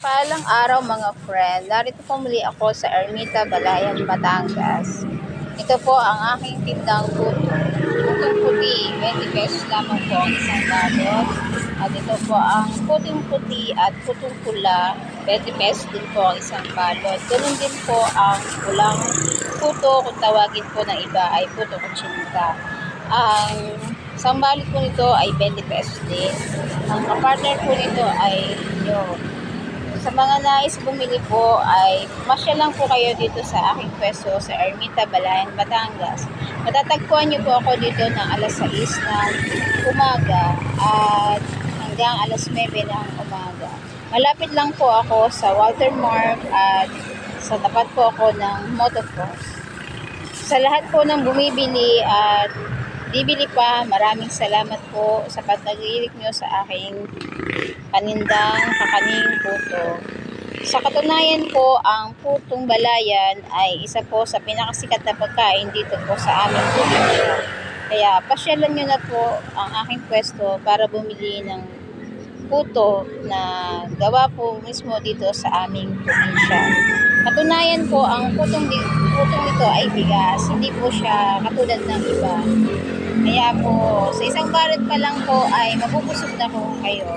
Paalang araw mga friend, narito po muli ako sa Ermita, Balayan, Batangas. Ito po ang aking tindang puto. Putong puti, 20 pesos lamang po ang isang balot. At ito po ang puting puti at putong pula, 20 pesos din po ang isang balot. Ganun din po ang pulang puto, kung tawagin po ng iba ay puto kutsinta. Ang isang balot po nito ay 20 pesos din. Ang kapartner po nito ay yung sa mga nais bumili po ay masya lang po kayo dito sa aking pwesto sa Ermita, Balayan, Batangas. Matatagpuan niyo po ako dito ng alas 6 ng umaga at hanggang alas 9 ng umaga. Malapit lang po ako sa Watermark at sa tapat po ako ng Motocross. Sa lahat po ng bumibili at bibili pa, maraming salamat po sa pagtagilik nyo sa aking panindang kakaning puto. Sa katunayan po, ang putong balayan ay isa po sa pinakasikat na pagkain dito po sa aming probinsya. Kaya pasyalan nyo na po ang aking pwesto para bumili ng puto na gawa po mismo dito sa aming probinsya. Katunayan po, ang putong ito ay bigas, hindi po siya katulad ng iba. Kaya po, sa isang balot pa lang po ay mabubusog na po kayo.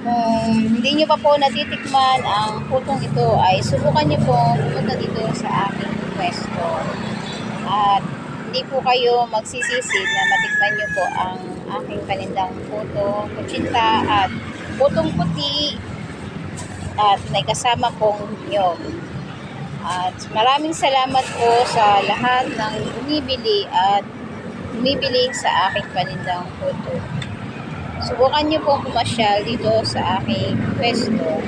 Kung hindi nyo pa po natitikman ang putong ito ay subukan nyo po pumunta dito sa aming pwesto. At hindi po kayo magsisisi na matikman nyo po ang aking panindang puto, kutsinta at putong puti at may kasama pong nyog. At maraming salamat po sa lahat ng bumibili sa aking panindang puto. Subukan nyo pong pumasyal dito sa aking pwesto.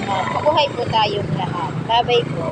Mabuhay po tayong lahat. Bye-bye po.